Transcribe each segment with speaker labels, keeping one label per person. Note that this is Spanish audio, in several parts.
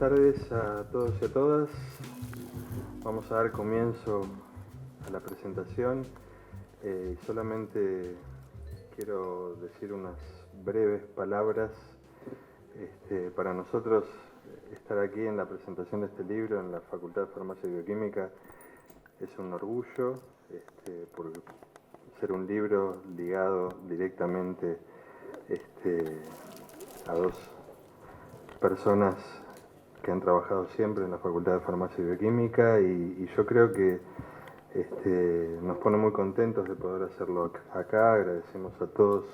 Speaker 1: tardes a todos y a todas. Vamos a dar comienzo a la presentación. Solamente quiero decir unas breves palabras. Para nosotros estar aquí en la presentación de este libro en la Facultad de Farmacia y Bioquímica es un orgullo, por ser un libro ligado directamente a dos personas que han trabajado siempre en la Facultad de Farmacia y Bioquímica y yo creo que nos pone muy contentos de poder hacerlo acá. Agradecemos a todos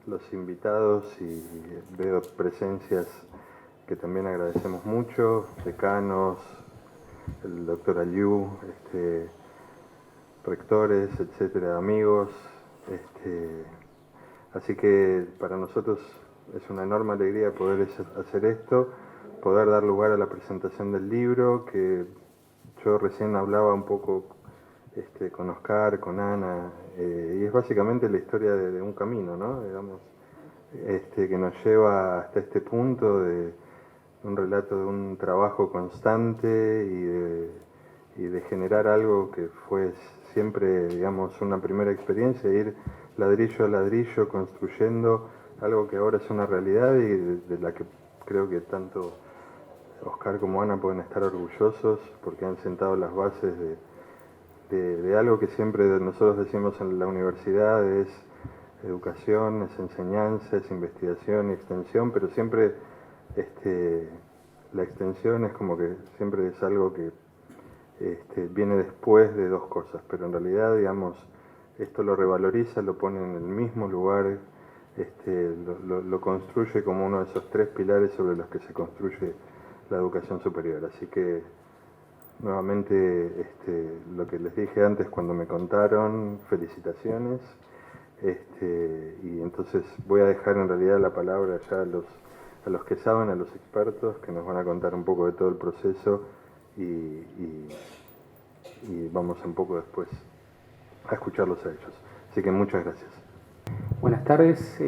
Speaker 1: los invitados y veo presencias que también agradecemos mucho, decanos, el doctor Aliu, rectores, etcétera, amigos. Así que para nosotros es una enorme alegría poder hacer esto, poder dar lugar a la presentación del libro, que yo recién hablaba un poco con Oscar, con Ana, y es básicamente la historia de un camino, ¿no? Digamos, que nos lleva hasta este punto de un relato de un trabajo constante y de generar algo que fue siempre, digamos, una primera experiencia, ir ladrillo a ladrillo construyendo algo que ahora es una realidad y de la que creo que tanto Oscar como Ana pueden estar orgullosos porque han sentado las bases de algo que siempre nosotros decimos en la universidad es educación, es enseñanza, es investigación y extensión, pero siempre la extensión es como que siempre es algo que viene después de dos cosas, pero en realidad, digamos, esto lo revaloriza, lo pone en el mismo lugar, lo construye como uno de esos tres pilares sobre los que se construye la educación superior. Así que, nuevamente, lo que les dije antes cuando me contaron, felicitaciones. Y entonces voy a dejar en realidad la palabra ya a los que saben, a los expertos, que nos van a contar un poco de todo el proceso y vamos un poco después a escucharlos a ellos. Así que muchas gracias.
Speaker 2: Buenas tardes,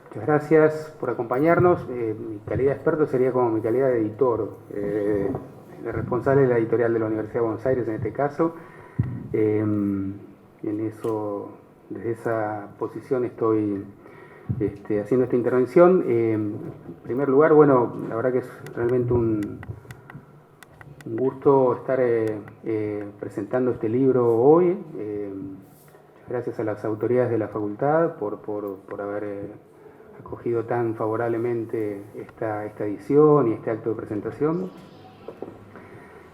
Speaker 2: muchas gracias por acompañarnos. Mi calidad de experto sería como mi calidad de editor, el responsable de la editorial de la Universidad de Buenos Aires en este caso. En eso, desde esa posición estoy haciendo esta intervención. En primer lugar, bueno, la verdad que es realmente un gusto estar presentando este libro hoy. Gracias a las autoridades de la facultad por haber acogido tan favorablemente esta edición y este acto de presentación.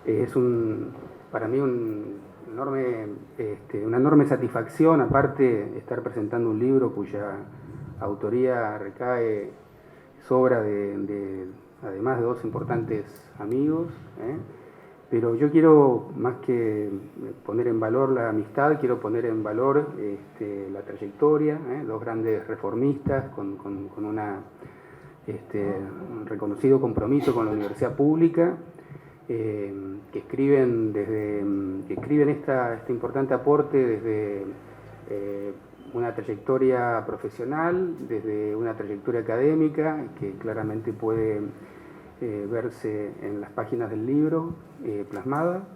Speaker 2: Es para mí una enorme satisfacción, aparte, estar presentando un libro cuya autoría recae, es obra además de dos importantes amigos, pero yo quiero, más que poner en valor la amistad, quiero poner en valor la trayectoria, dos grandes reformistas con un reconocido compromiso con la universidad pública, que escriben este importante aporte desde una trayectoria profesional, desde una trayectoria académica, que claramente puede verse en las páginas del libro plasmada.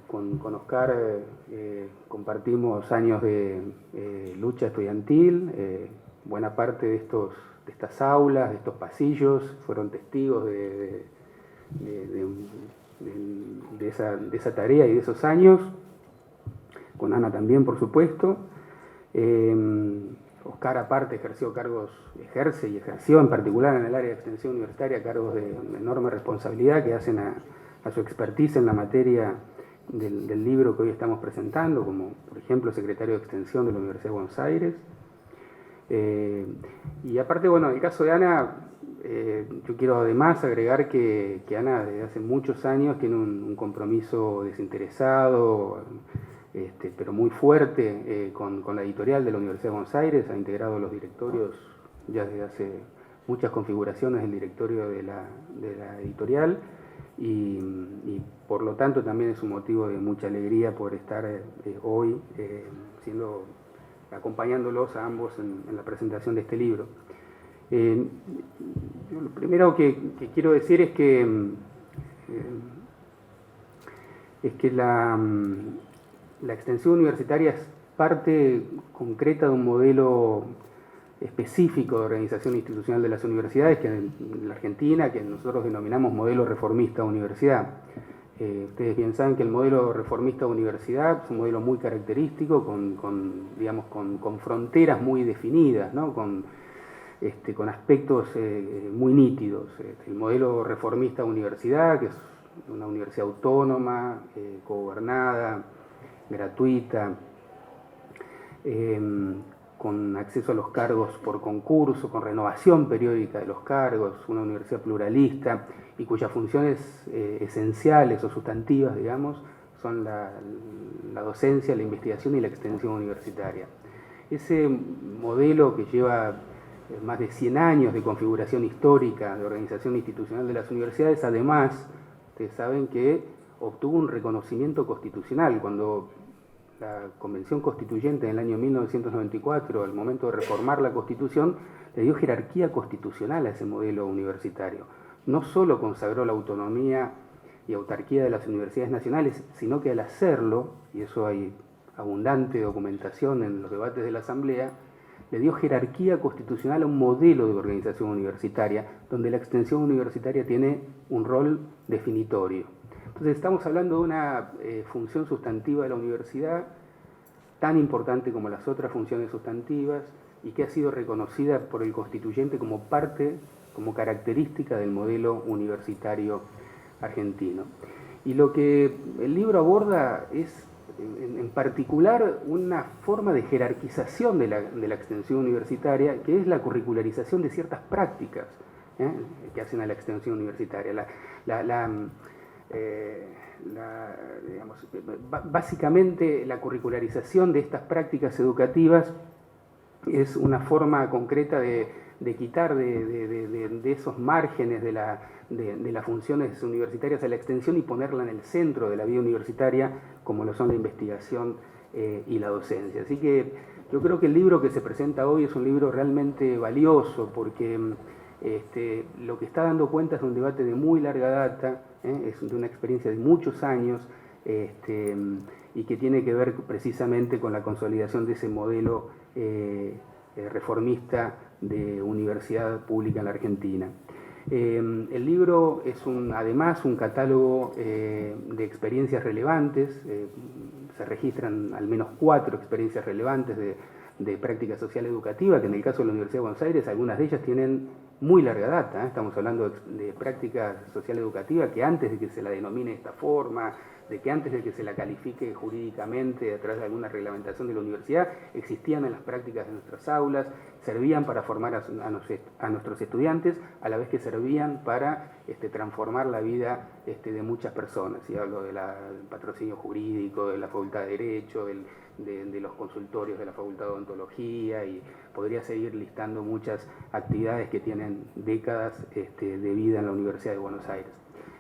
Speaker 2: Con Oscar compartimos años de lucha estudiantil, buena parte de estas aulas, de estos pasillos, fueron testigos de esa tarea y de esos años, con Ana también, por supuesto. Oscar, aparte, ejerce y ejerció en particular en el área de extensión universitaria cargos de enorme responsabilidad que hacen a su expertise en la materia del libro que hoy estamos presentando, como por ejemplo secretario de extensión de la Universidad de Buenos Aires. Y aparte, bueno, en el caso de Ana, yo quiero además agregar que Ana desde hace muchos años tiene un compromiso desinteresado, pero muy fuerte con la editorial de la Universidad de Buenos Aires. Ha integrado los directorios ya desde hace muchas configuraciones del directorio de la editorial y por lo tanto también es un motivo de mucha alegría poder estar hoy acompañándolos a ambos en la presentación de este libro. Yo lo primero que quiero decir es que la extensión universitaria es parte concreta de un modelo específico de organización institucional de las universidades, que en la Argentina, que nosotros denominamos modelo reformista de universidad. Ustedes bien saben que el modelo reformista de universidad es un modelo muy característico, con fronteras muy definidas, ¿no? con aspectos muy nítidos. El modelo reformista de universidad, que es una universidad autónoma, cogobernada, gratuita, con acceso a los cargos por concurso, con renovación periódica de los cargos, una universidad pluralista y cuyas funciones esenciales o sustantivas, digamos, son la docencia, la investigación y la extensión universitaria. Ese modelo que lleva más de 100 años de configuración histórica, de organización institucional de las universidades, además, ustedes saben que obtuvo un reconocimiento constitucional cuando la Convención Constituyente en el año 1994, al momento de reformar la Constitución, le dio jerarquía constitucional a ese modelo universitario. No solo consagró la autonomía y autarquía de las universidades nacionales, sino que al hacerlo, y eso hay abundante documentación en los debates de la Asamblea, le dio jerarquía constitucional a un modelo de organización universitaria, donde la extensión universitaria tiene un rol definitorio. Entonces estamos hablando de una función sustantiva de la universidad tan importante como las otras funciones sustantivas y que ha sido reconocida por el constituyente como parte, como característica del modelo universitario argentino. Y lo que el libro aborda es, en particular, una forma de jerarquización de la extensión universitaria, que es la curricularización de ciertas prácticas que hacen a la extensión universitaria. Básicamente la curricularización de estas prácticas educativas es una forma concreta de quitar de esos márgenes de las funciones universitarias a la extensión y ponerla en el centro de la vida universitaria, como lo son la investigación y la docencia. Así que yo creo que el libro que se presenta hoy es un libro realmente valioso, porque lo que está dando cuenta es un debate de muy larga data, es de una experiencia de muchos años, y que tiene que ver precisamente con la consolidación de ese modelo reformista de universidad pública en la Argentina. El libro es además un catálogo de experiencias relevantes, se registran al menos 4 experiencias relevantes de práctica social educativa, que en el caso de la Universidad de Buenos Aires algunas de ellas tienen muy larga data, estamos hablando de práctica social educativa que antes de que se la denomine de esta forma, de que antes de que se la califique jurídicamente a través de alguna reglamentación de la universidad, existían en las prácticas de nuestras aulas, servían para formar a nuestros estudiantes, a la vez que servían para transformar la vida de muchas personas. Y hablo del patrocinio jurídico, de la Facultad de Derecho, de los consultorios de la Facultad de Odontología, y podría seguir listando muchas actividades que tienen décadas de vida en la Universidad de Buenos Aires.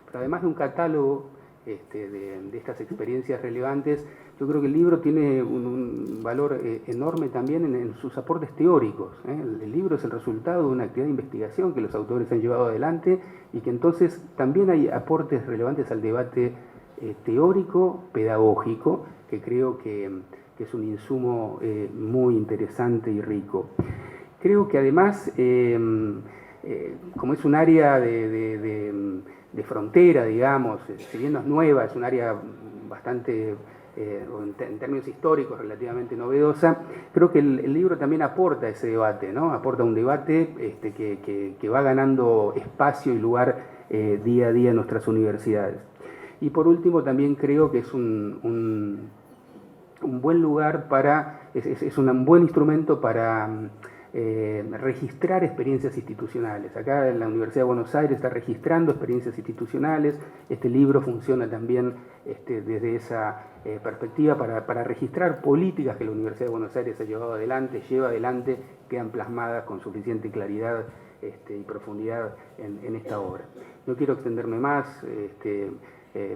Speaker 2: Pero además de un catálogo de estas experiencias relevantes, yo creo que el libro tiene un valor enorme también en sus aportes teóricos. El libro es el resultado de una actividad de investigación que los autores han llevado adelante y que entonces también hay aportes relevantes al debate teórico, pedagógico, que creo que es un insumo muy interesante y rico. Creo que además, como es un área de frontera, digamos, si bien no es nueva, es un área bastante, en términos históricos, relativamente novedosa, creo que el libro también aporta ese debate, ¿no? Aporta un debate que va ganando espacio y lugar día a día en nuestras universidades. Y por último, también creo que es un buen lugar es un buen instrumento para registrar experiencias institucionales. Acá en la Universidad de Buenos Aires está registrando experiencias institucionales. Este libro funciona también desde esa perspectiva para registrar políticas que la Universidad de Buenos Aires lleva adelante, quedan plasmadas con suficiente claridad y profundidad en esta obra. No quiero extenderme más,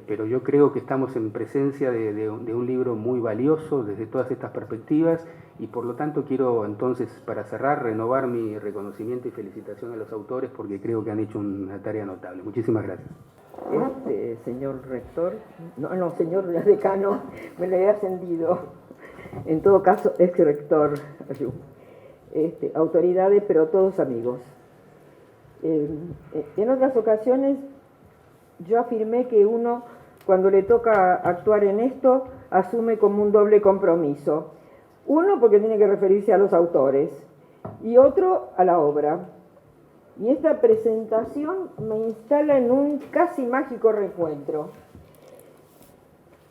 Speaker 2: pero yo creo que estamos en presencia de un libro muy valioso desde todas estas perspectivas y por lo tanto quiero entonces, para cerrar, renovar mi reconocimiento y felicitación a los autores porque creo que han hecho una tarea notable. Muchísimas gracias.
Speaker 3: Señor rector, no, señor decano, me lo he ascendido. En todo caso, ex rector, autoridades, pero todos amigos. En otras ocasiones yo afirmé que uno, cuando le toca actuar en esto, asume como un doble compromiso. Uno, porque tiene que referirse a los autores, y otro, a la obra. Y esta presentación me instala en un casi mágico reencuentro.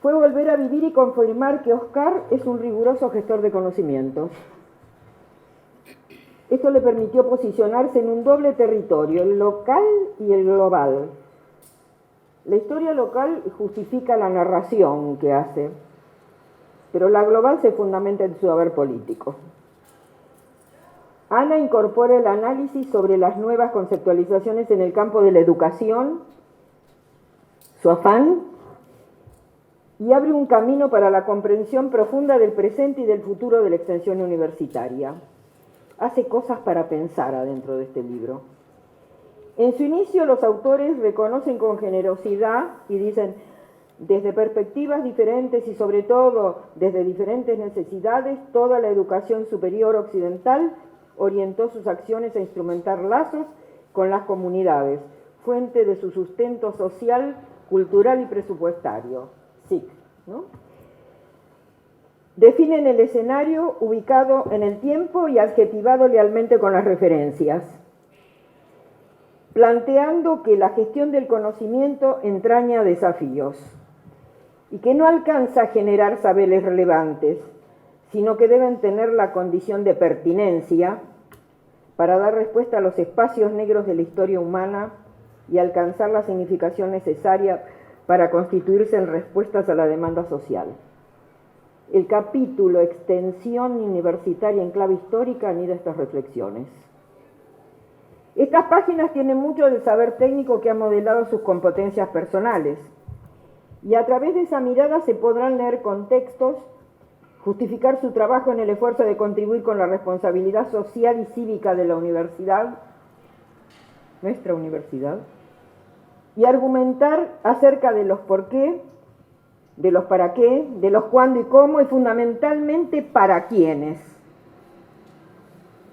Speaker 3: Fue volver a vivir y confirmar que Oscar es un riguroso gestor de conocimientos. Esto le permitió posicionarse en un doble territorio, el local y el global. La historia local justifica la narración que hace, pero la global se fundamenta en su haber político. Ana incorpora el análisis sobre las nuevas conceptualizaciones en el campo de la educación, su afán, y abre un camino para la comprensión profunda del presente y del futuro de la extensión universitaria. Hace cosas para pensar adentro de este libro. En su inicio, los autores reconocen con generosidad y dicen, desde perspectivas diferentes y sobre todo desde diferentes necesidades, toda la educación superior occidental orientó sus acciones a instrumentar lazos con las comunidades, fuente de su sustento social, cultural y presupuestario. SIC, ¿no? Definen el escenario ubicado en el tiempo y adjetivado lealmente con las referencias, planteando que la gestión del conocimiento entraña desafíos y que no alcanza a generar saberes relevantes, sino que deben tener la condición de pertinencia para dar respuesta a los espacios negros de la historia humana y alcanzar la significación necesaria para constituirse en respuestas a la demanda social. El capítulo Extensión Universitaria en clave histórica anida estas reflexiones. Estas páginas tienen mucho del saber técnico que ha modelado sus competencias personales, y a través de esa mirada se podrán leer contextos, justificar su trabajo en el esfuerzo de contribuir con la responsabilidad social y cívica de la universidad, nuestra universidad, y argumentar acerca de los por qué, de los para qué, de los cuándo y cómo, y fundamentalmente para quiénes.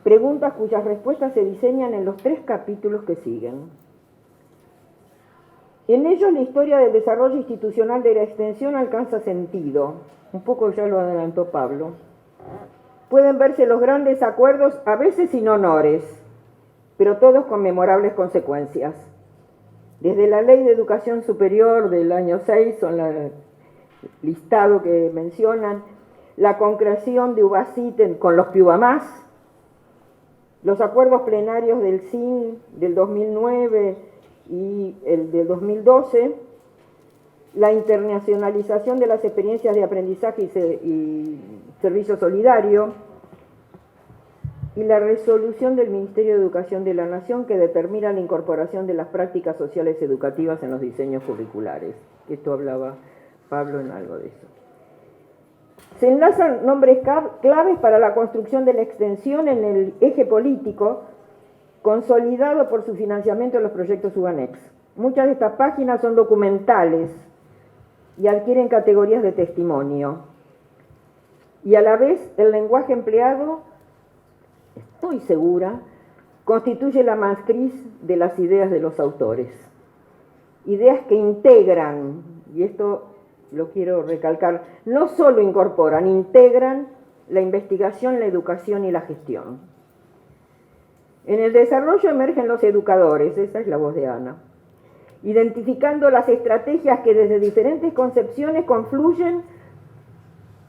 Speaker 3: Preguntas cuyas respuestas se diseñan en los 3 capítulos que siguen. En ellos la historia del desarrollo institucional de la extensión alcanza sentido. Un poco ya lo adelantó Pablo. Pueden verse los grandes acuerdos, a veces sin honores, pero todos con memorables consecuencias. Desde la Ley de Educación Superior del año 6, son el listado que mencionan, la concreción de UBACIT con los PIUBAMás, los acuerdos plenarios del CIN del 2009 y el del 2012, la internacionalización de las experiencias de aprendizaje y servicio solidario, y la resolución del Ministerio de Educación de la Nación que determina la incorporación de las prácticas sociales educativas en los diseños curriculares. Esto hablaba Pablo en algo de eso. Se enlazan nombres claves para la construcción de la extensión en el eje político, consolidado por su financiamiento en los proyectos UBANEX. Muchas de estas páginas son documentales y adquieren categorías de testimonio. Y a la vez el lenguaje empleado, estoy segura, constituye la matriz de las ideas de los autores. Ideas que integran, y esto lo quiero recalcar, no solo incorporan, integran la investigación, la educación y la gestión. En el desarrollo emergen los educadores, esa es la voz de Ana, identificando las estrategias que desde diferentes concepciones confluyen,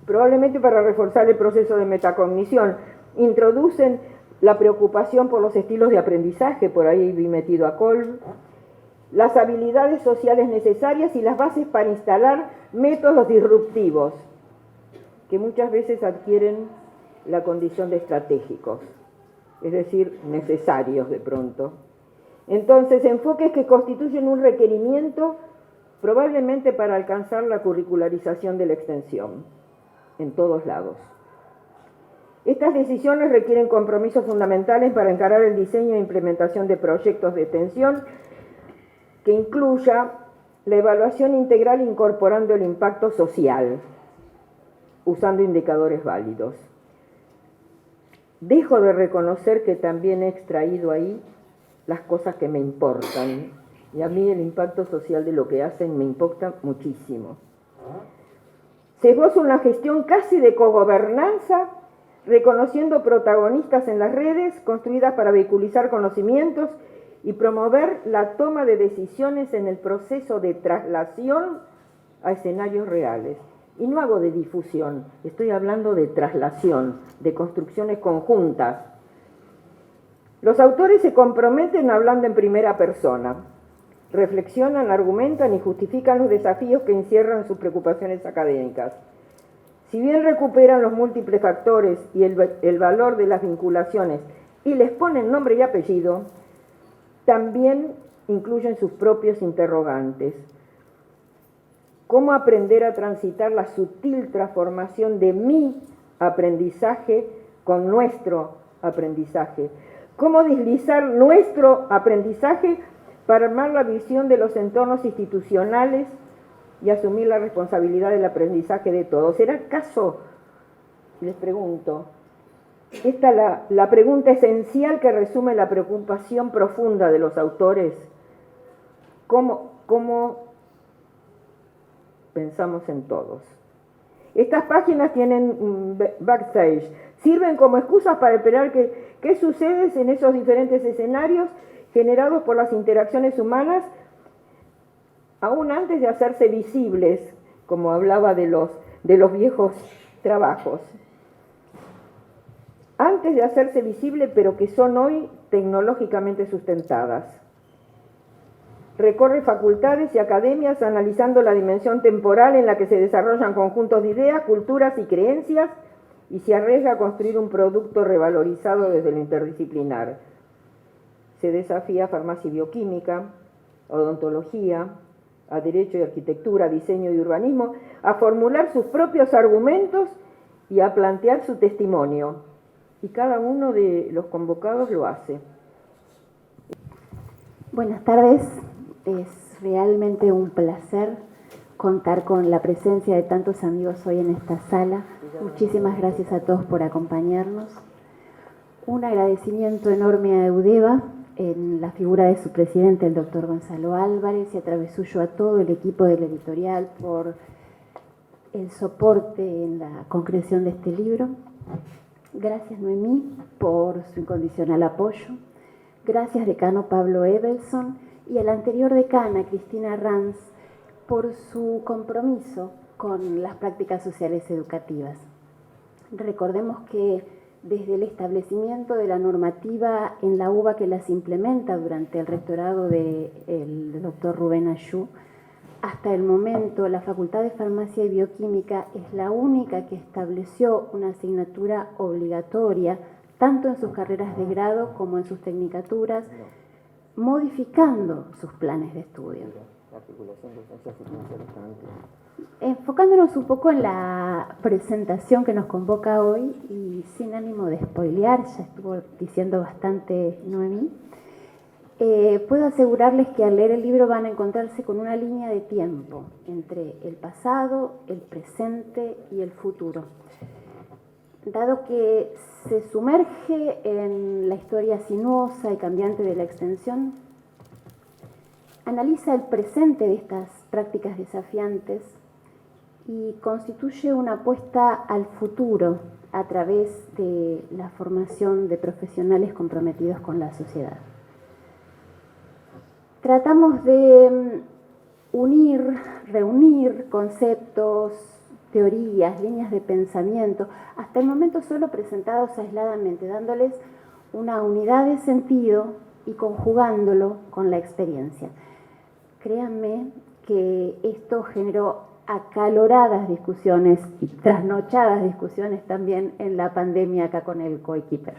Speaker 3: probablemente para reforzar el proceso de metacognición, introducen la preocupación por los estilos de aprendizaje, por ahí vi metido a Kolb, las habilidades sociales necesarias y las bases para instalar métodos disruptivos, que muchas veces adquieren la condición de estratégicos, es decir, necesarios de pronto. Entonces, enfoques que constituyen un requerimiento probablemente para alcanzar la curricularización de la extensión, en todos lados. Estas decisiones requieren compromisos fundamentales para encarar el diseño e implementación de proyectos de extensión que incluya la evaluación integral incorporando el impacto social, usando indicadores válidos. Dejo de reconocer que también he extraído ahí las cosas que me importan, y a mí el impacto social de lo que hacen me importa muchísimo. Se esboza una gestión casi de cogobernanza, reconociendo protagonistas en las redes, construidas para vehiculizar conocimientos y promover la toma de decisiones en el proceso de traslación a escenarios reales. Y no hago de difusión, estoy hablando de traslación, de construcciones conjuntas. Los autores se comprometen hablando en primera persona, reflexionan, argumentan y justifican los desafíos que encierran sus preocupaciones académicas. Si bien recuperan los múltiples factores y el valor de las vinculaciones y les ponen nombre y apellido, también incluyen sus propios interrogantes. ¿Cómo aprender a transitar la sutil transformación de mi aprendizaje con nuestro aprendizaje? ¿Cómo deslizar nuestro aprendizaje para armar la visión de los entornos institucionales y asumir la responsabilidad del aprendizaje de todos? ¿Será acaso, les pregunto, esta la pregunta esencial que resume la preocupación profunda de los autores? ¿Cómo pensamos en todos? Estas páginas tienen backstage, sirven como excusas para esperar qué sucede en esos diferentes escenarios generados por las interacciones humanas, aún antes de hacerse visibles, como hablaba de los viejos trabajos. Antes de hacerse visibles, pero que son hoy tecnológicamente sustentadas. Recorre facultades y academias analizando la dimensión temporal en la que se desarrollan conjuntos de ideas, culturas y creencias, y se arriesga a construir un producto revalorizado desde lo interdisciplinar. Se desafía a farmacia y bioquímica, a odontología, a derecho y arquitectura, diseño y urbanismo, a formular sus propios argumentos y a plantear su testimonio. Y cada uno de los convocados lo hace.
Speaker 4: Buenas tardes. Es realmente un placer contar con la presencia de tantos amigos hoy en esta sala. Muchísimas gracias a todos por acompañarnos. Un agradecimiento enorme a Eudeva, en la figura de su presidente, el doctor Gonzalo Álvarez, y a través suyo a todo el equipo de la editorial por el soporte en la concreción de este libro. Gracias, Noemí, por su incondicional apoyo. Gracias, decano Pablo Evelson, y a la anterior decana, Cristina Ranz, por su compromiso con las prácticas sociales educativas. Recordemos que desde el establecimiento de la normativa en la UBA que las implementa durante el rectorado del doctor Rubén Ayú, hasta el momento la Facultad de Farmacia y Bioquímica es la única que estableció una asignatura obligatoria, tanto en sus carreras de grado como en sus tecnicaturas, modificando sus planes de estudio. Enfocándonos un poco en la presentación que nos convoca hoy, y sin ánimo de spoilear, ya estuvo diciendo bastante Noemí, puedo asegurarles que al leer el libro van a encontrarse con una línea de tiempo entre el pasado, el presente y el futuro. Dado que se sumerge en la historia sinuosa y cambiante de la extensión, analiza el presente de estas prácticas desafiantes y constituye una apuesta al futuro a través de la formación de profesionales comprometidos con la sociedad. Tratamos de reunir conceptos, teorías, líneas de pensamiento, hasta el momento solo presentados aisladamente, dándoles una unidad de sentido y conjugándolo con la experiencia. Créanme que esto generó acaloradas discusiones y trasnochadas discusiones también en la pandemia acá con el Coequiper.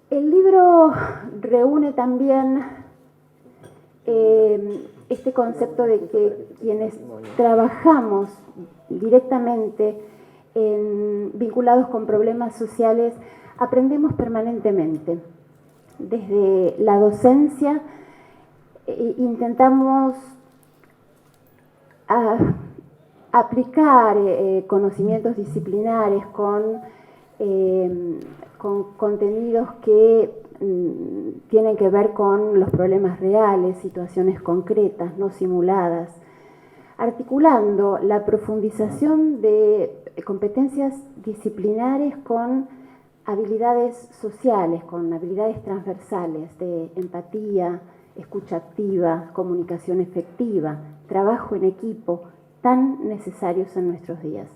Speaker 4: El libro reúne también este concepto de que quienes trabajamos directamente vinculados con problemas sociales, aprendemos permanentemente. Desde la docencia intentamos aplicar conocimientos disciplinares con contenidos que tienen que ver con los problemas reales, situaciones concretas, no simuladas, articulando la profundización de competencias disciplinares con habilidades sociales, con habilidades transversales de empatía, escucha activa, comunicación efectiva, trabajo en equipo, tan necesarios en nuestros días.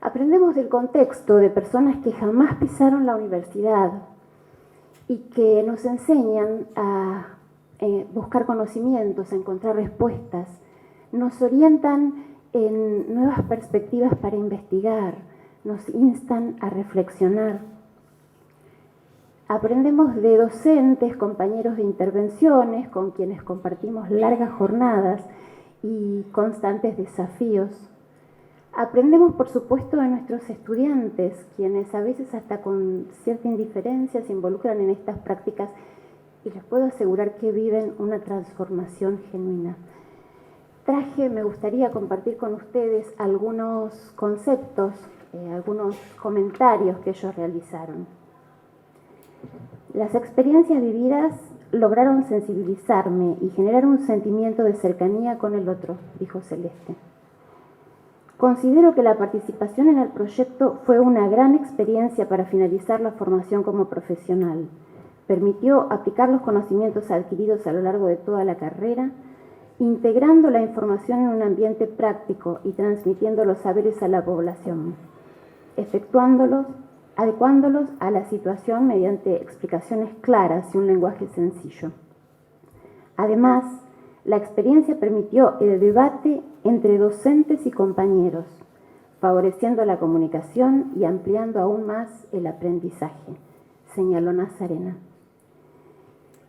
Speaker 4: Aprendemos del contexto de personas que jamás pisaron la universidad y que nos enseñan a buscar conocimientos, a encontrar respuestas, nos orientan en nuevas perspectivas para investigar, nos instan a reflexionar. Aprendemos de docentes, compañeros de intervenciones, con quienes compartimos largas jornadas y constantes desafíos. Aprendemos, por supuesto, de nuestros estudiantes, quienes a veces hasta con cierta indiferencia se involucran en estas prácticas y les puedo asegurar que viven una transformación genuina. Me gustaría compartir con ustedes algunos conceptos, algunos comentarios que ellos realizaron. Las experiencias vividas lograron sensibilizarme y generar un sentimiento de cercanía con el otro, dijo Celeste. Considero que la participación en el proyecto fue una gran experiencia para finalizar la formación como profesional. Permitió aplicar los conocimientos adquiridos a lo largo de toda la carrera, integrando la información en un ambiente práctico y transmitiendo los saberes a la población, adecuándolos a la situación mediante explicaciones claras y un lenguaje sencillo. Además, la experiencia permitió el debate entre docentes y compañeros, favoreciendo la comunicación y ampliando aún más el aprendizaje, señaló Nazarena.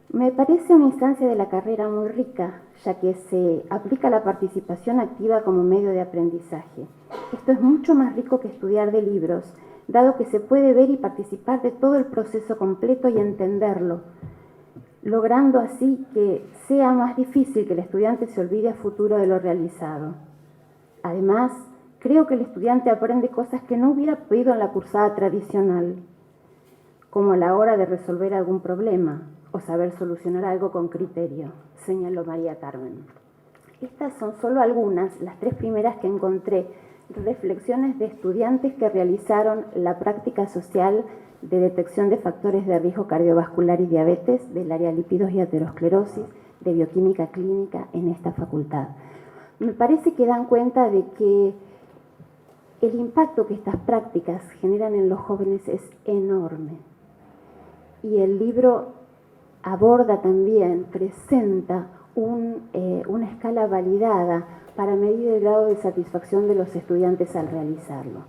Speaker 4: Me parece una instancia de la carrera muy rica, ya que se aplica la participación activa como medio de aprendizaje. Esto es mucho más rico que estudiar de libros, dado que se puede ver y participar de todo el proceso completo y entenderlo, logrando así que sea más difícil que el estudiante se olvide a futuro de lo realizado. Además, creo que el estudiante aprende cosas que no hubiera podido en la cursada tradicional, como a la hora de resolver algún problema o saber solucionar algo con criterio, señaló María Carmen. Estas son solo algunas, las 3 primeras que encontré, reflexiones de estudiantes que realizaron la práctica social de detección de factores de riesgo cardiovascular y diabetes del área lípidos y aterosclerosis de bioquímica clínica en esta facultad. Me parece que dan cuenta de que el impacto que estas prácticas generan en los jóvenes es enorme. Y el libro aborda también, presenta una escala validada para medir el grado de satisfacción de los estudiantes al realizarlo.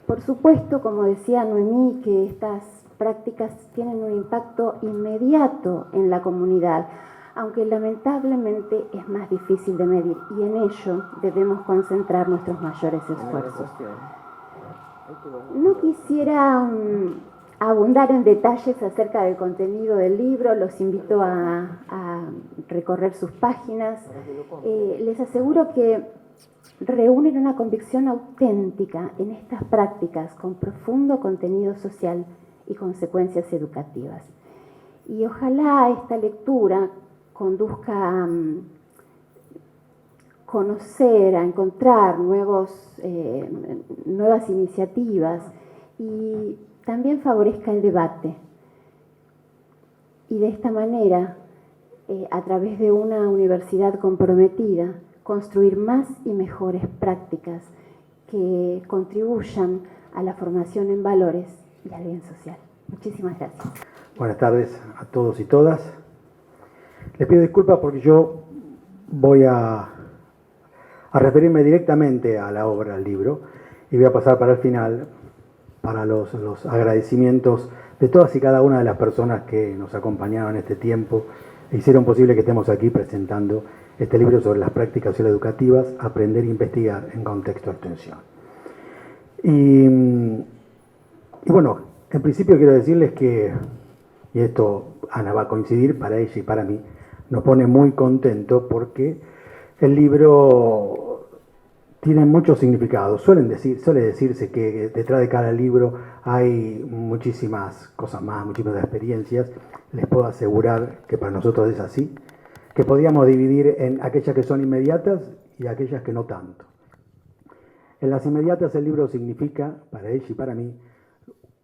Speaker 4: Por supuesto, como decía Noemí, que estas prácticas tienen un impacto inmediato en la comunidad, aunque lamentablemente es más difícil de medir, y en ello debemos concentrar nuestros mayores esfuerzos. No quisiera abundar en detalles acerca del contenido del libro, los invito a recorrer sus páginas. Les aseguro que reúnen una convicción auténtica en estas prácticas con profundo contenido social y consecuencias educativas. Y ojalá esta lectura conduzca a conocer, a encontrar nuevas iniciativas y también favorezca el debate. Y de esta manera, a través de una universidad comprometida, construir más y mejores prácticas que contribuyan a la formación en valores y al bien social. Muchísimas gracias.
Speaker 5: Buenas tardes a todos y todas. Les pido disculpas porque yo voy a referirme directamente a la obra, al libro, y voy a pasar para el final, para los agradecimientos de todas y cada una de las personas que nos acompañaron en este tiempo e hicieron posible que estemos aquí presentando este libro sobre las prácticas socioeducativas, aprender e investigar en contexto de extensión. Y bueno, en principio quiero decirles que, y esto Ana va a coincidir, para ella y para mí, nos pone muy contentos porque el libro tiene muchos significados. Suele decirse que detrás de cada libro hay muchísimas cosas más, muchísimas experiencias. Les puedo asegurar que para nosotros es así, que podríamos dividir en aquellas que son inmediatas y aquellas que no tanto. En las inmediatas el libro significa, para ella y para mí,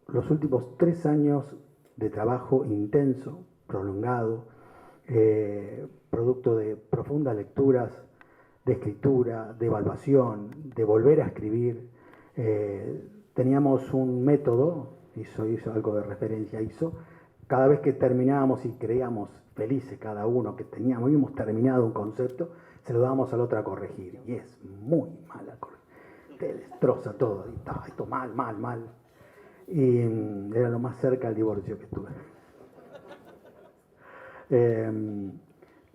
Speaker 5: los últimos 3 años de trabajo intenso, prolongado, producto de profundas lecturas, de escritura, de evaluación, de volver a escribir. Teníamos un método, hizo algo de referencia, cada vez que terminábamos y creíamos felices cada uno que habíamos terminado un concepto, se lo dábamos al otro a corregir. Y es muy mala corregir. Te destroza todo. Y, esto mal. Y era lo más cerca al divorcio que estuve.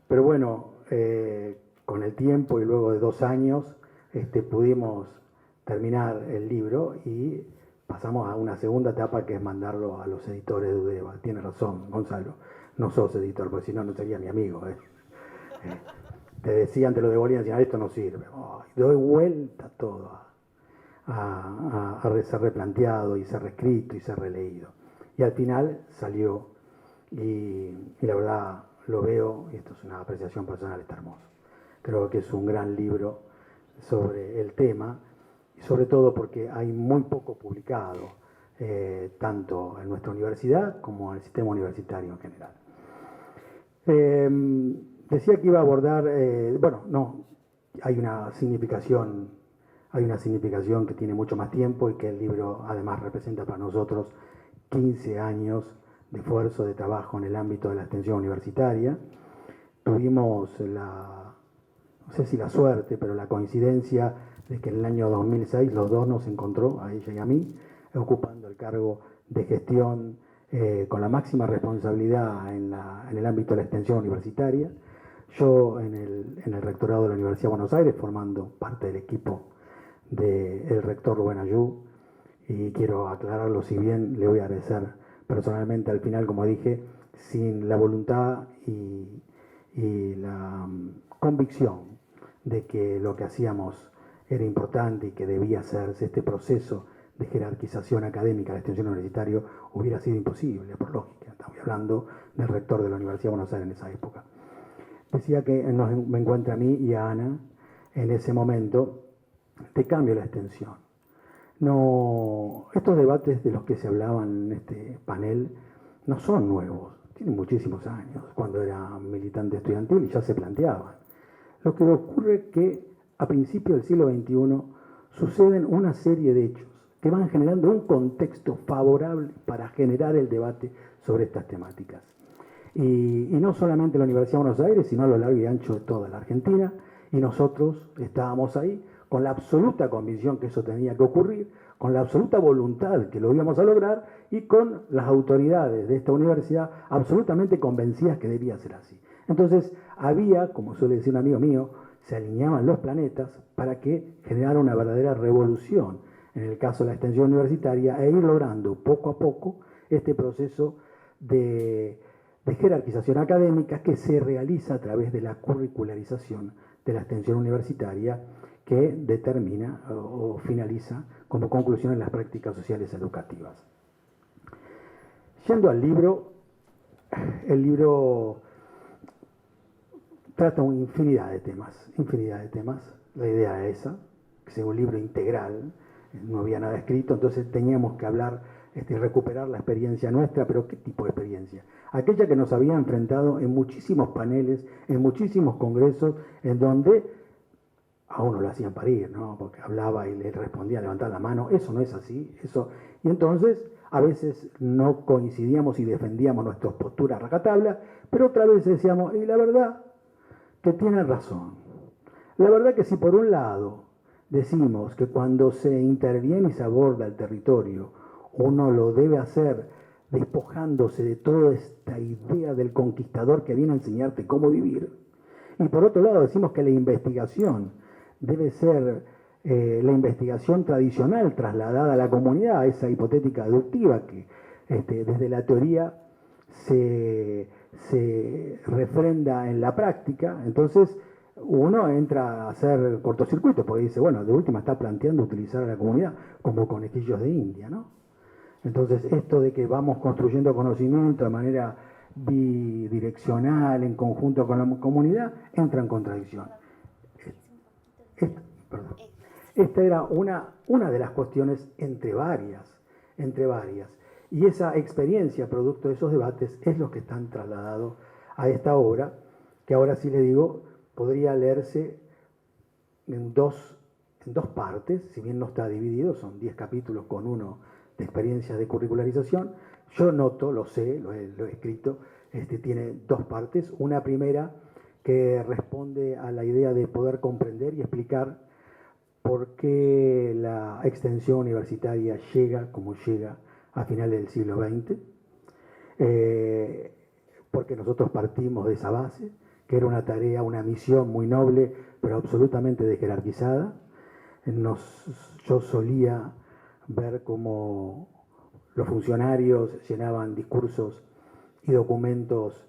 Speaker 5: Pero bueno, con el tiempo y luego de 2 años pudimos terminar el libro y pasamos a una segunda etapa, que es mandarlo a los editores de Udeva. Tiene razón, Gonzalo, no sos editor, porque si no, no sería mi amigo. Te decían, te lo devolvían, decían, esto no sirve. Doy vuelta todo a ser replanteado y ser reescrito y ser releído. Y al final salió, y la verdad lo veo, y esto es una apreciación personal, está hermoso. Creo que es un gran libro sobre el tema, y sobre todo porque hay muy poco publicado, tanto en nuestra universidad como en el sistema universitario en general. Decía que iba a abordar, hay una significación que tiene mucho más tiempo y que el libro además representa para nosotros 15 años de esfuerzo, de trabajo en el ámbito de la extensión universitaria. Tuvimos no sé si la suerte, pero la coincidencia de que en el año 2006 los dos nos encontró, a ella y a mí, ocupando el cargo de gestión con la máxima responsabilidad en el ámbito de la extensión universitaria. Yo en el rectorado de la Universidad de Buenos Aires, formando parte del equipo del rector Rubén Ayú, y quiero aclararlo, si bien le voy a agradecer personalmente al final, como dije, sin la voluntad y la convicción de que lo que hacíamos era importante y que debía hacerse, este proceso de jerarquización académica de la extensión universitaria hubiera sido imposible, por lógica. Estamos hablando del rector de la Universidad de Buenos Aires en esa época. Decía que me encuentra a mí y a Ana en ese momento de cambio de la extensión. Estos debates de los que se hablaban en este panel no son nuevos, tienen muchísimos años. Cuando era militante estudiantil ya se planteaban. Lo que ocurre es que a principios del siglo XXI suceden una serie de hechos que van generando un contexto favorable para generar el debate sobre estas temáticas. Y no solamente en la Universidad de Buenos Aires, sino a lo largo y ancho de toda la Argentina, y nosotros estábamos ahí con la absoluta convicción que eso tenía que ocurrir, con la absoluta voluntad que lo íbamos a lograr y con las autoridades de esta universidad absolutamente convencidas que debía ser así. Entonces había, como suele decir un amigo mío, se alineaban los planetas para que generara una verdadera revolución en el caso de la extensión universitaria e ir logrando poco a poco este proceso de jerarquización académica que se realiza a través de la curricularización de la extensión universitaria, que determina o finaliza como conclusión en las prácticas sociales educativas. Yendo al libro, el libro trata una infinidad de temas. La idea es esa, que sea un libro integral, no había nada escrito, entonces teníamos que hablar, recuperar la experiencia nuestra, pero ¿qué tipo de experiencia? Aquella que nos había enfrentado en muchísimos paneles, en muchísimos congresos, en donde a uno lo hacían parir, ¿no? Porque hablaba y le respondía, levantaba la mano, eso no es así, eso. Y entonces a veces no coincidíamos y defendíamos nuestras posturas rajatabla, pero otra vez decíamos, y la verdad que tienen razón. La verdad que si por un lado decimos que cuando se interviene y se aborda el territorio, uno lo debe hacer despojándose de toda esta idea del conquistador que viene a enseñarte cómo vivir, y por otro lado decimos que la investigación debe ser la investigación tradicional trasladada a la comunidad, a esa hipotética deductiva que desde la teoría se refrenda en la práctica. Entonces uno entra a hacer cortocircuito porque dice, bueno, de última está planteando utilizar a la comunidad como conejillos de India, ¿no? Entonces esto de que vamos construyendo conocimiento de manera bidireccional en conjunto con la comunidad entra en contradicción. Esta era una de las cuestiones entre varias. Y esa experiencia, producto de esos debates, es lo que están trasladados a esta obra, que ahora sí le digo, podría leerse en dos partes, si bien no está dividido, son 10 capítulos con uno de experiencias de curricularización. Yo noto, lo sé, lo he escrito, tiene 2 partes. Una primera que responde a la idea de poder comprender y explicar por qué la extensión universitaria llega como llega a finales del siglo XX, porque nosotros partimos de esa base, que era una tarea, una misión muy noble, pero absolutamente desjerarquizada. Yo solía ver cómo los funcionarios llenaban discursos y documentos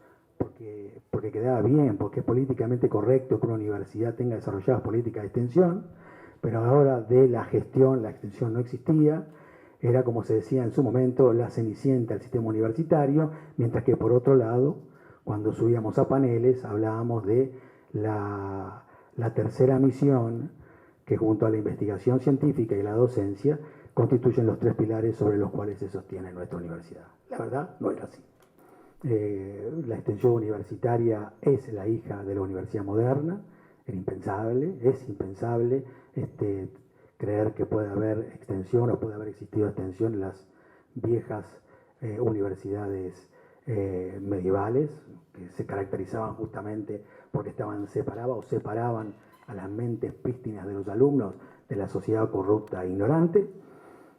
Speaker 5: porque quedaba bien, porque es políticamente correcto que una universidad tenga desarrolladas políticas de extensión, pero ahora de la gestión, la extensión no existía. Era, como se decía en su momento, la cenicienta del sistema universitario, mientras que por otro lado, cuando subíamos a paneles, hablábamos de la tercera misión, que junto a la investigación científica y la docencia, constituyen los 3 pilares sobre los cuales se sostiene nuestra universidad. La verdad, no era así. La extensión universitaria es la hija de la universidad moderna, es impensable creer que puede haber extensión o puede haber existido extensión en las viejas universidades medievales, que se caracterizaban justamente porque separaban a las mentes prístinas de los alumnos de la sociedad corrupta e ignorante.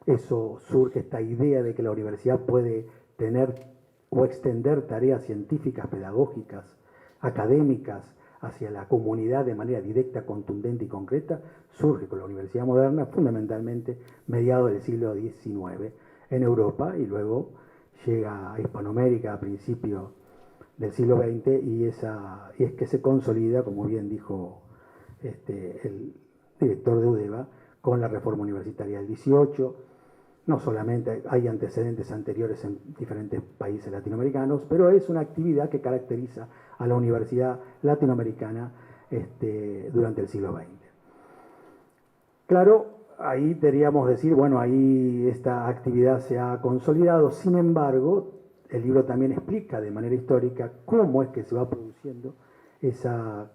Speaker 5: Eso surge esta idea de que la universidad puede tener o extender tareas científicas, pedagógicas, académicas, hacia la comunidad de manera directa, contundente y concreta, surge con la universidad moderna, fundamentalmente mediados del siglo XIX en Europa, y luego llega a Hispanoamérica a principios del siglo XX, y es que se consolida, como bien dijo el director de UDEVA, con la reforma universitaria del 18. No solamente hay antecedentes anteriores en diferentes países latinoamericanos, pero es una actividad que caracteriza a la universidad latinoamericana durante el siglo XX. Claro, ahí deberíamos decir, bueno, ahí esta actividad se ha consolidado. Sin embargo, el libro también explica de manera histórica cómo es que se va produciendo esa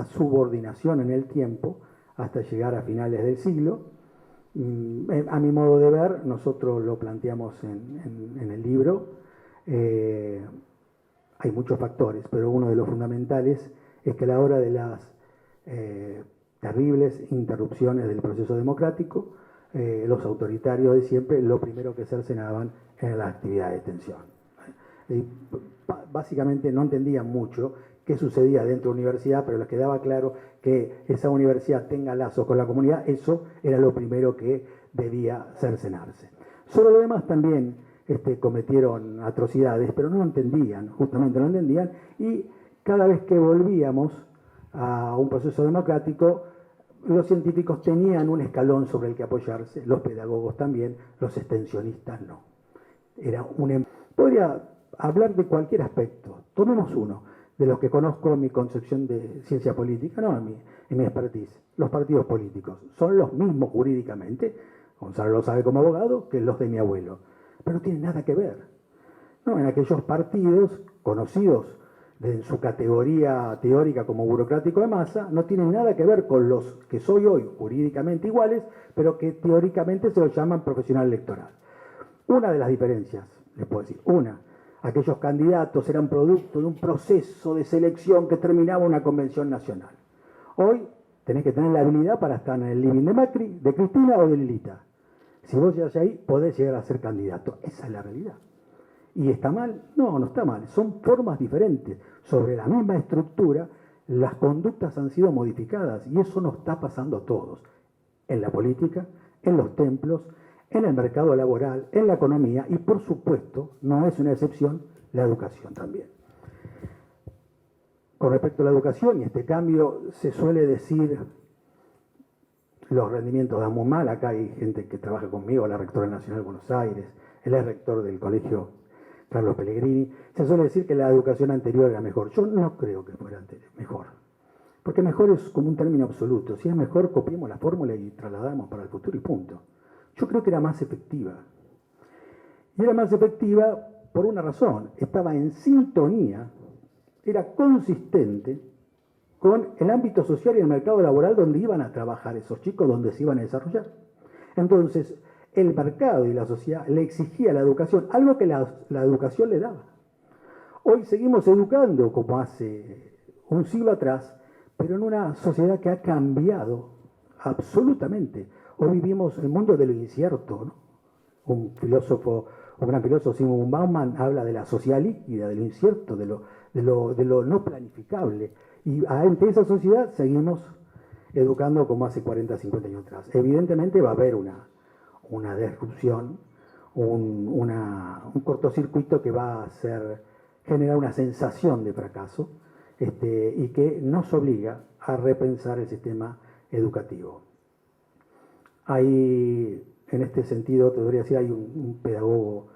Speaker 5: subordinación en el tiempo hasta llegar a finales del siglo. A mi modo de ver, nosotros lo planteamos en el libro, hay muchos factores, pero uno de los fundamentales es que a la hora de las terribles interrupciones del proceso democrático, los autoritarios de siempre lo primero que cercenaban era la actividad de extensión. Básicamente no entendían mucho qué sucedía dentro de la universidad, pero les quedaba claro que esa universidad tenga lazos con la comunidad, eso era lo primero que debía cercenarse. Sobre lo demás también cometieron atrocidades, pero no lo entendían, justamente no lo entendían, y cada vez que volvíamos a un proceso democrático, los científicos tenían un escalón sobre el que apoyarse, los pedagogos también, los extensionistas no. Podría hablar de cualquier aspecto, tomemos uno, de los que conozco en mi concepción de ciencia política, no en mi expertise. Los partidos políticos son los mismos jurídicamente, Gonzalo lo sabe como abogado, que los de mi abuelo, pero no tienen nada que ver. No, en aquellos partidos conocidos en su categoría teórica como burocrático de masa, no tienen nada que ver con los que soy hoy, jurídicamente iguales, pero que teóricamente se los llaman profesional electoral. Una de las diferencias, les puedo decir, aquellos candidatos eran producto de un proceso de selección que terminaba una convención nacional. Hoy tenés que tener la habilidad para estar en el living de Macri, de Cristina o de Lilita. Si vos llegas ahí, podés llegar a ser candidato. Esa es la realidad. ¿Y está mal? No, no está mal. Son formas diferentes. Sobre la misma estructura, las conductas han sido modificadas y eso nos está pasando a todos. en la política, en los templos, en el mercado laboral, en la economía y, por supuesto, no es una excepción, la educación también. Con respecto a la educación y este cambio, se suele decir los rendimientos dan muy mal. Acá hay gente que trabaja conmigo, la rectora nacional de Buenos Aires, él es rector del colegio Carlos Pellegrini. Se suele decir que la educación anterior era mejor. Yo no creo que fuera mejor, porque mejor es como un término absoluto. Si es mejor, copiemos la fórmula y trasladamos para el futuro y punto. Yo creo que era más efectiva. Y era más efectiva por una razón. Estaba en sintonía, era consistente con el ámbito social y el mercado laboral donde iban a trabajar esos chicos, donde se iban a desarrollar. Entonces, el mercado y la sociedad le exigía la educación, algo que la educación le daba. Hoy seguimos educando como hace un siglo atrás, pero en una sociedad que ha cambiado absolutamente. Hoy vivimos el mundo de lo incierto, ¿no? Un gran filósofo, Zygmunt Bauman, habla de la sociedad líquida, de lo incierto, de lo no planificable. Y ante esa sociedad seguimos educando como hace 40, 50 años atrás. Evidentemente va a haber una disrupción, un cortocircuito que va a generar una sensación de fracaso y que nos obliga a repensar el sistema educativo. Hay, en este sentido, te podría decir, hay un pedagogo,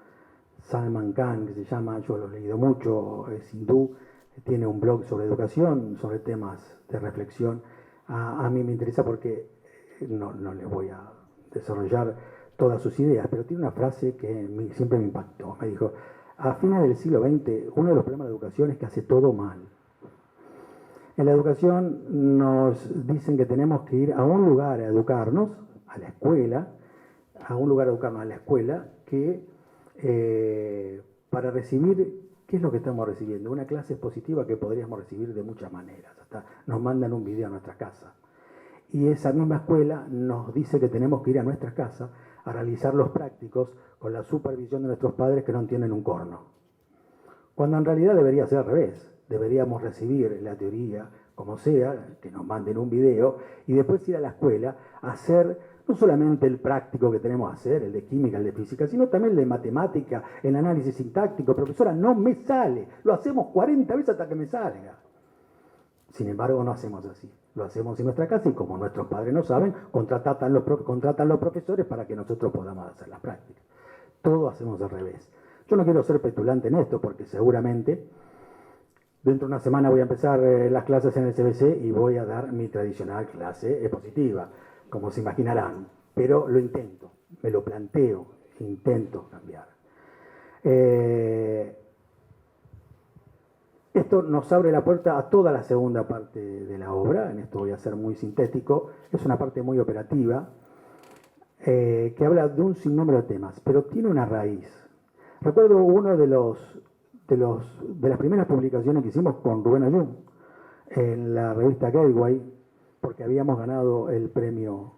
Speaker 5: Salman Khan, que se llama, yo lo he leído mucho, es hindú, tiene un blog sobre educación, sobre temas de reflexión. A mí me interesa porque no les voy a desarrollar todas sus ideas, pero tiene una frase que siempre me impactó. Me dijo, a fines del siglo XX, uno de los problemas de la educación es que hace todo mal. En la educación nos dicen que tenemos que ir a un lugar a educarnos, a la escuela, que para recibir, ¿qué es lo que estamos recibiendo? Una clase expositiva que podríamos recibir de muchas maneras. Hasta nos mandan un video a nuestra casa. Y esa misma escuela nos dice que tenemos que ir a nuestra casa a realizar los prácticos con la supervisión de nuestros padres que no tienen un corno. Cuando en realidad debería ser al revés. Deberíamos recibir la teoría, como sea, que nos manden un video, y después ir a la escuela a hacer no solamente el práctico que tenemos que hacer, el de química, el de física, sino también el de matemática, el análisis sintáctico. Profesora, no me sale, lo hacemos 40 veces hasta que me salga. Sin embargo, no hacemos así. Lo hacemos en nuestra casa y como nuestros padres no saben, contratan los profesores para que nosotros podamos hacer las prácticas. Todo hacemos al revés. Yo no quiero ser petulante en esto porque seguramente dentro de una semana voy a empezar las clases en el CBC y voy a dar mi tradicional clase expositiva, como se imaginarán. Pero lo intento, me lo planteo, intento cambiar. Esto nos abre la puerta a toda la segunda parte de la obra. En esto voy a ser muy sintético. Es una parte muy operativa que habla de un sinnúmero de temas, pero tiene una raíz. Recuerdo uno de las primeras publicaciones que hicimos con Rubén Ayun en la revista Gateway, porque habíamos ganado el premio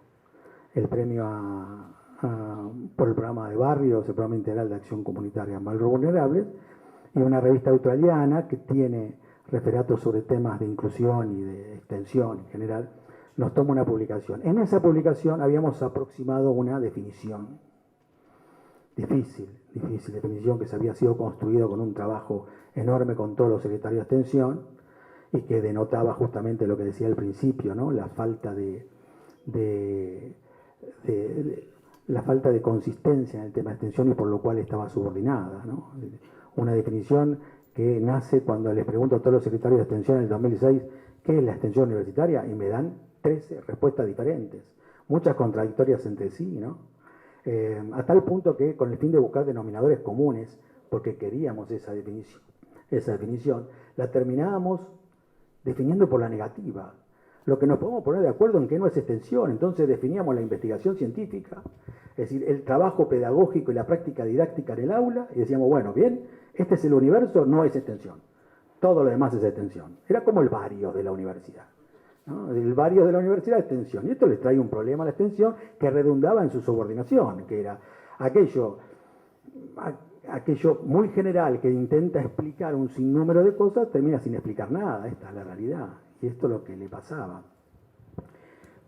Speaker 5: por el programa de barrios, el programa integral de acción comunitaria Barrios Vulnerables, y una revista australiana que tiene referatos sobre temas de inclusión y de extensión en general, nos toma una publicación. En esa publicación habíamos aproximado una definición, difícil definición, que se había sido construido con un trabajo enorme con todos los secretarios de extensión y que denotaba justamente lo que decía al principio, ¿no? La falta de consistencia en el tema de extensión y por lo cual estaba subordinada, ¿no? Una definición que nace cuando les pregunto a todos los secretarios de extensión en el 2016 qué es la extensión universitaria y me dan 13 respuestas diferentes, muchas contradictorias entre sí, ¿no? A tal punto que con el fin de buscar denominadores comunes, porque queríamos esa definición, la terminábamos definiendo por la negativa. Lo que nos podemos poner de acuerdo en que no es extensión, entonces definíamos la investigación científica, es decir, el trabajo pedagógico y la práctica didáctica en el aula, y decíamos, bueno, bien, este es el universo, no es extensión. Todo lo demás es extensión. Era como el barrio de la universidad, ¿no? El barrio de la universidad es extensión. Y esto les trae un problema a la extensión que redundaba en su subordinación, que era aquello muy general que intenta explicar un sinnúmero de cosas, termina sin explicar nada. Esta es la realidad. Y esto es lo que le pasaba.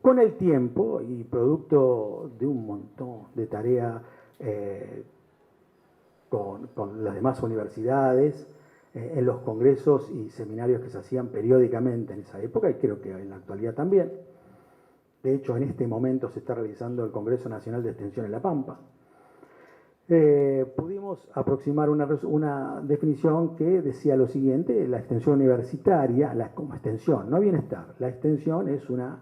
Speaker 5: Con el tiempo y producto de un montón de tareas con las demás universidades, en los congresos y seminarios que se hacían periódicamente en esa época, y creo que en la actualidad también. De hecho, en este momento se está realizando el Congreso Nacional de Extensión en La Pampa. Pudimos aproximar una definición que decía lo siguiente: la extensión universitaria, como extensión, no bienestar, la extensión es una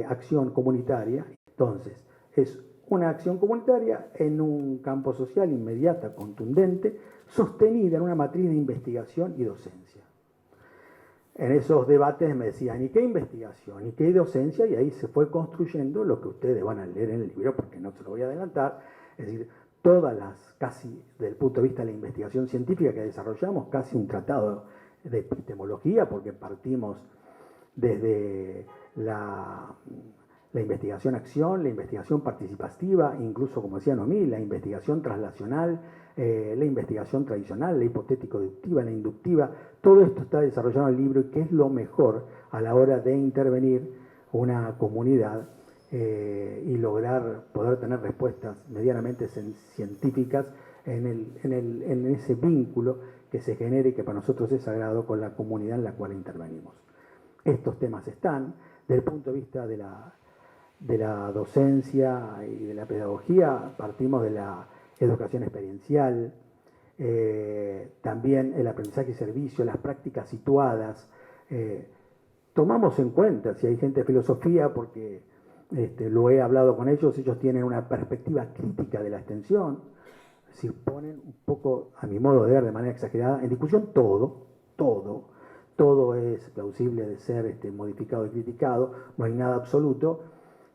Speaker 5: acción comunitaria, entonces es una acción comunitaria en un campo social inmediata, contundente, sostenida en una matriz de investigación y docencia. En esos debates me decían, ¿y qué investigación? ¿Y qué docencia? Y ahí se fue construyendo lo que ustedes van a leer en el libro, porque no se lo voy a adelantar, es decir, todas las, casi desde el punto de vista de la investigación científica que desarrollamos, casi un tratado de epistemología, porque partimos desde la investigación-acción, la investigación participativa, incluso, como decía Noemí, la investigación translacional, la investigación tradicional, la hipotético-deductiva, la inductiva. Todo esto está desarrollado en el libro, y que es lo mejor a la hora de intervenir una comunidad y lograr poder tener respuestas medianamente científicas en ese vínculo que se genere y que para nosotros es sagrado con la comunidad en la cual intervenimos. Estos temas están, desde el punto de vista de la docencia y de la pedagogía, partimos de la educación experiencial, también el aprendizaje y servicio, las prácticas situadas. Tomamos en cuenta, si hay gente de filosofía, porque lo he hablado con ellos tienen una perspectiva crítica de la extensión, si ponen un poco, a mi modo de ver, de manera exagerada, en discusión todo es plausible de ser modificado y criticado, no hay nada absoluto,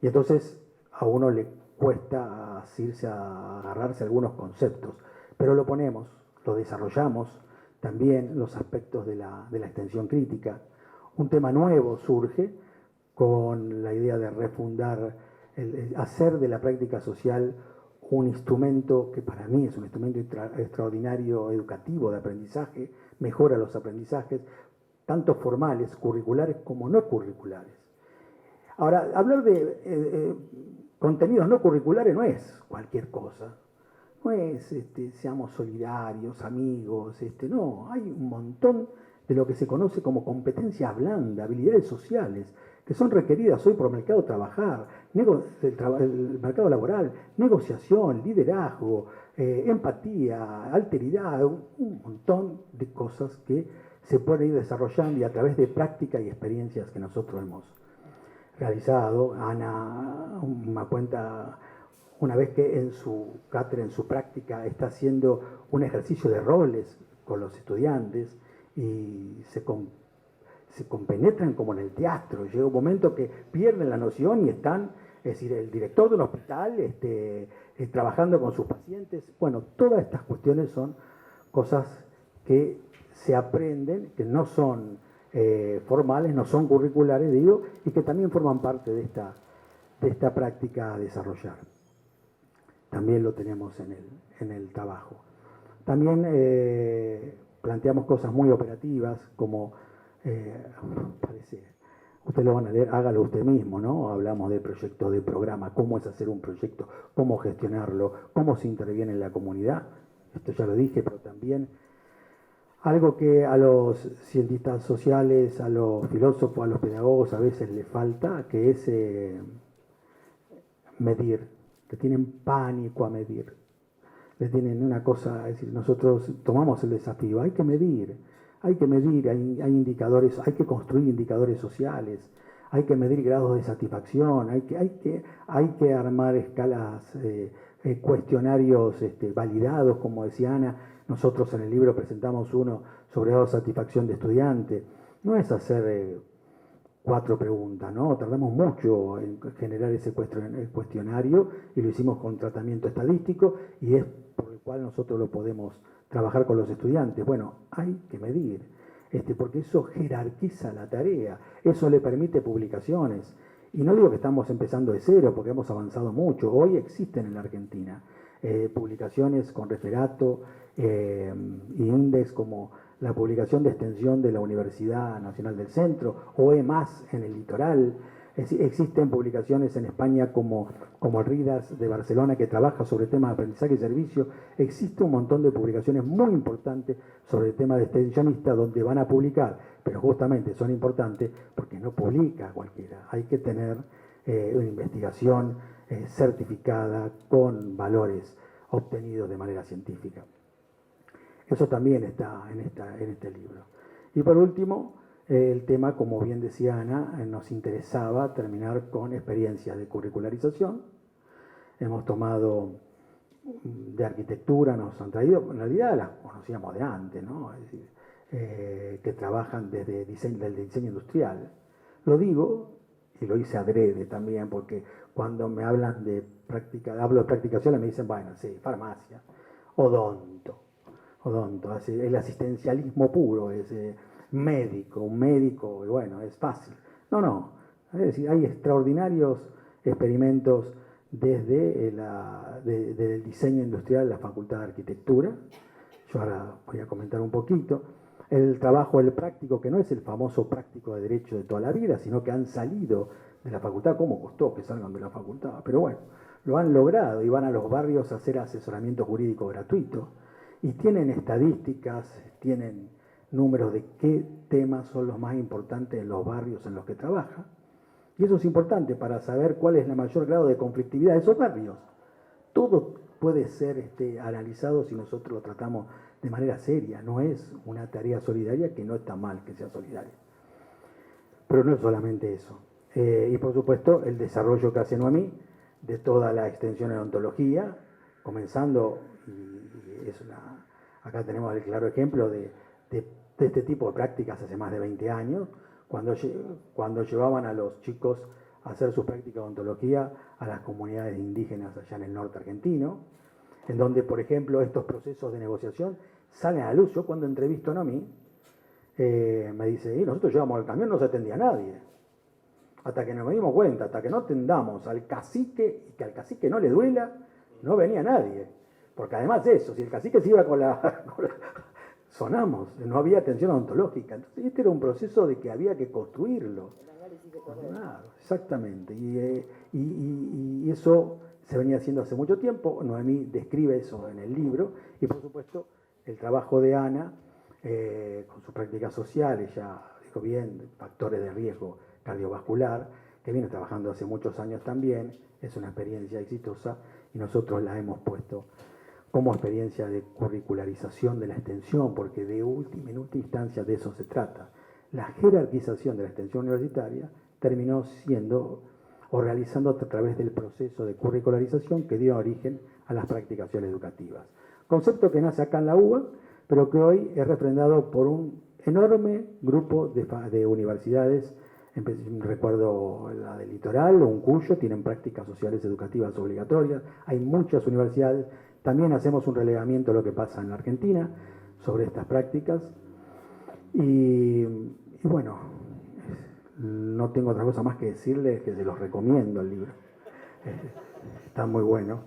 Speaker 5: y entonces a uno le cuesta irse a agarrarse a algunos conceptos, pero lo ponemos, lo desarrollamos, también los aspectos de la extensión crítica. Un tema nuevo surge con la idea de refundar, hacer de la práctica social un instrumento que para mí es un instrumento extraordinario educativo de aprendizaje, mejora los aprendizajes, tanto formales, curriculares como no curriculares. Ahora, hablar de contenidos no curriculares no es cualquier cosa, no es seamos solidarios, amigos, no, hay un montón de lo que se conoce como competencias blandas, habilidades sociales, que son requeridas hoy por el mercado trabajar, el mercado laboral, negociación, liderazgo, empatía, alteridad, un montón de cosas que se pueden ir desarrollando y a través de práctica y experiencias que nosotros hemos realizado. Ana me cuenta una vez que en su cátedra, en su práctica, está haciendo un ejercicio de roles con los estudiantes y se compenetran como en el teatro. Llega un momento que pierden la noción y están, es decir, el director de un hospital trabajando con sus pacientes. Bueno, todas estas cuestiones son cosas que se aprenden, que no son formales, no son curriculares, digo, y que también forman parte de esta práctica a desarrollar. También lo tenemos en el trabajo. También planteamos cosas muy operativas, como parece, ustedes lo van a leer, hágalo usted mismo, ¿no? Hablamos de proyectos, de programa, cómo es hacer un proyecto, cómo gestionarlo, cómo se interviene en la comunidad. Esto ya lo dije, pero también algo que a los cientistas sociales, a los filósofos, a los pedagogos a veces les falta, que es medir, que tienen pánico a medir. Le tienen una cosa, es decir, nosotros tomamos el desafío, hay que medir, hay indicadores, hay que construir indicadores sociales, hay que medir grados de satisfacción, hay que armar escalas, cuestionarios validados, como decía Ana. Nosotros en el libro presentamos uno sobre grado de satisfacción de estudiante. No es hacer 4 preguntas, ¿no? Tardamos mucho en generar ese cuestionario y lo hicimos con tratamiento estadístico y es por el cual nosotros lo podemos trabajar con los estudiantes. Bueno, hay que medir, porque eso jerarquiza la tarea, eso le permite publicaciones. Y no digo que estamos empezando de cero, porque hemos avanzado mucho. Hoy existen en la Argentina publicaciones con referato y índice, como la publicación de extensión de la Universidad Nacional del Centro, o EMAS en el litoral, Existen publicaciones en España como RIDAS de Barcelona, que trabaja sobre temas de aprendizaje y servicio. Existe un montón de publicaciones muy importantes sobre el tema de extensionista, donde van a publicar, pero justamente son importantes porque no publica cualquiera. Hay que tener una investigación certificada con valores obtenidos de manera científica. Eso también está en este libro. Y por último, el tema, como bien decía Ana, nos interesaba terminar con experiencias de curricularización. Hemos tomado de arquitectura, nos han traído, en realidad las conocíamos de antes, ¿no? Es decir, que trabajan desde del diseño industrial. Lo digo, y lo hice adrede también, porque cuando me hablan de práctica, hablo de práctica social, me dicen, bueno, sí, farmacia, odonto, el asistencialismo puro, es un médico, y bueno, es fácil. No, es decir, hay extraordinarios experimentos desde el diseño industrial de la Facultad de Arquitectura. Yo ahora voy a comentar un poquito. El trabajo del práctico, que no es el famoso práctico de derecho de toda la vida, sino que han salido de la facultad. ¿Cómo costó que salgan de la facultad? Pero bueno, lo han logrado y van a los barrios a hacer asesoramiento jurídico gratuito. Y tienen estadísticas, tienen números de qué temas son los más importantes en los barrios en los que trabaja. Y eso es importante para saber cuál es el mayor grado de conflictividad de esos barrios. Todo puede ser analizado si nosotros lo tratamos de manera seria. No es una tarea solidaria, que no está mal que sea solidaria. Pero no es solamente eso. Y por supuesto el desarrollo que hace Noemí de toda la extensión en ontología, comenzando, y acá tenemos el claro ejemplo de este tipo de prácticas hace más de 20 años, cuando llevaban a los chicos a hacer sus prácticas de ontología a las comunidades indígenas allá en el norte argentino, en donde, por ejemplo, estos procesos de negociación salen a la luz. Yo cuando entrevisto a Noemí, me dice, y nosotros llevamos el camión, no se atendía a nadie. Hasta que nos dimos cuenta, hasta que no atendamos al cacique, y que al cacique no le duela, no venía nadie. Porque además de eso, si el cacique se iba con la sonamos, no había atención odontológica. Entonces este era un proceso de que había que construirlo. Claro, exactamente. Y eso se venía haciendo hace mucho tiempo. Noemí describe eso en el libro. Y por supuesto, el trabajo de Ana, con sus prácticas sociales, ya dijo bien, factores de riesgo cardiovascular, que viene trabajando hace muchos años también. Es una experiencia exitosa y nosotros la hemos puesto como experiencia de curricularización de la extensión, porque en última instancia de eso se trata. La jerarquización de la extensión universitaria terminó siendo o realizándose a través del proceso de curricularización que dio origen a las prácticas educativas. Concepto que nace acá en la UBA, pero que hoy es refrendado por un enorme grupo de universidades. Recuerdo la del Litoral o un Cuyo, tienen prácticas sociales educativas obligatorias. Hay muchas universidades. También hacemos un relevamiento de lo que pasa en la Argentina sobre estas prácticas. Y bueno, no tengo otra cosa más que decirles, que se los recomiendo el libro. Está muy bueno.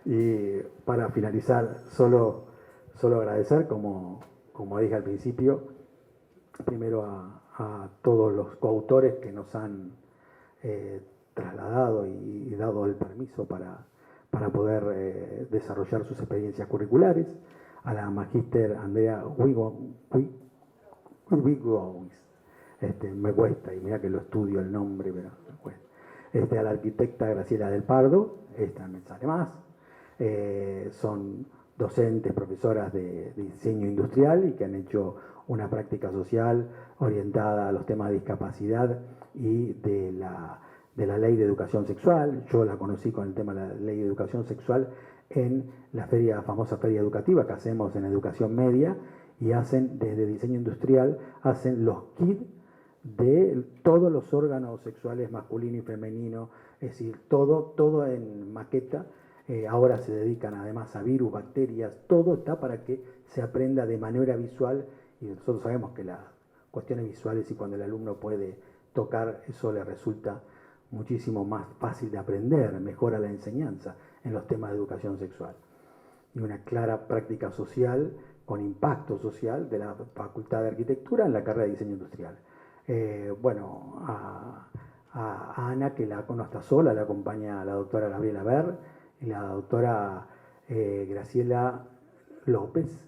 Speaker 5: Y para finalizar, solo agradecer, como dije al principio, primero a todos los coautores que nos han trasladado y dado el permiso para poder desarrollar sus experiencias curriculares, a la magíster Andrea Wigowis, me cuesta, y mira que lo estudio el nombre, pero me cuesta. A la arquitecta Graciela del Pardo, esta me sale más. Son docentes, profesoras de diseño industrial y que han hecho una práctica social orientada a los temas de discapacidad y de la ley de educación sexual. Yo la conocí con el tema de la ley de educación sexual en la famosa feria educativa que hacemos en educación media, y hacen desde diseño industrial, hacen los kits de todos los órganos sexuales masculino y femenino, es decir, todo en maqueta. Ahora se dedican además a virus, bacterias, todo está para que se aprenda de manera visual, y nosotros sabemos que las cuestiones visuales, y cuando el alumno puede tocar, eso le resulta muchísimo más fácil de aprender, mejora la enseñanza en los temas de educación sexual. Y una clara práctica social con impacto social de la Facultad de Arquitectura en la carrera de Diseño Industrial. a Ana, que no está sola, la acompaña la doctora Gabriela Ver y la doctora Graciela López.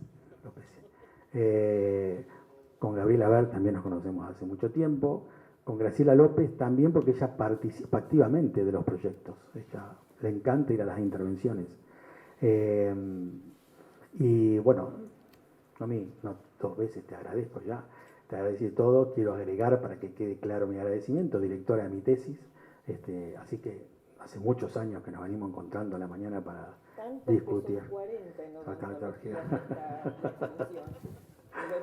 Speaker 5: Con Gabriela Ver también nos conocemos hace mucho tiempo. Con Graciela López también porque ella participa activamente de los proyectos. Ella le encanta ir a las intervenciones. Y bueno, a mí no, 2 veces te agradezco ya. Te agradecí todo. Quiero agregar para que quede claro mi agradecimiento, directora de mi tesis. Así que hace muchos años que nos venimos encontrando a la mañana para
Speaker 3: Tanto
Speaker 5: discutir.
Speaker 3: que son 40 en
Speaker 5: Odontología.
Speaker 3: odontología.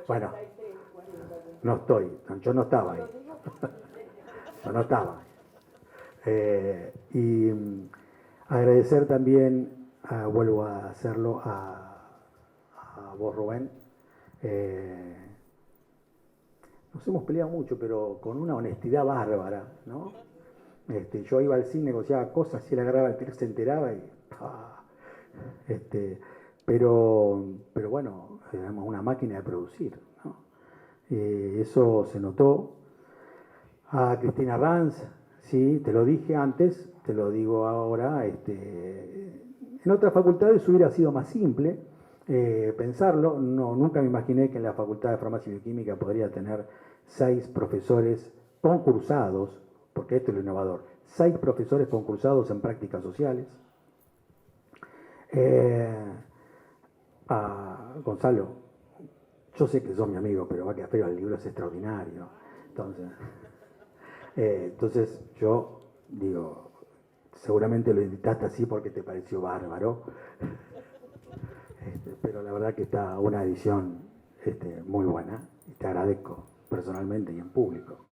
Speaker 5: Bueno, no estoy, yo no estaba ahí. Yo no estaba. Y agradecer también, vuelvo a hacerlo, a vos, Rubén. Nos hemos peleado mucho, pero con una honestidad bárbara, ¿no? Yo iba al cine, negociaba cosas, y él agarraba el tiro, se enteraba y... pero bueno, éramos una máquina de producir, ¿no? Eso se notó. A Cristina Ranz, sí, te lo dije antes, te lo digo ahora. En otras facultades hubiera sido más simple pensarlo. No, nunca me imaginé que en la Facultad de Farmacia y Bioquímica podría tener 6 profesores concursados, porque esto es lo innovador, 6 profesores concursados en prácticas sociales. A Gonzalo, yo sé que sos mi amigo, pero va a quedar feo, el libro es extraordinario. Entonces yo digo, seguramente lo editaste así porque te pareció bárbaro, pero la verdad que está una edición muy buena y te agradezco personalmente y en público.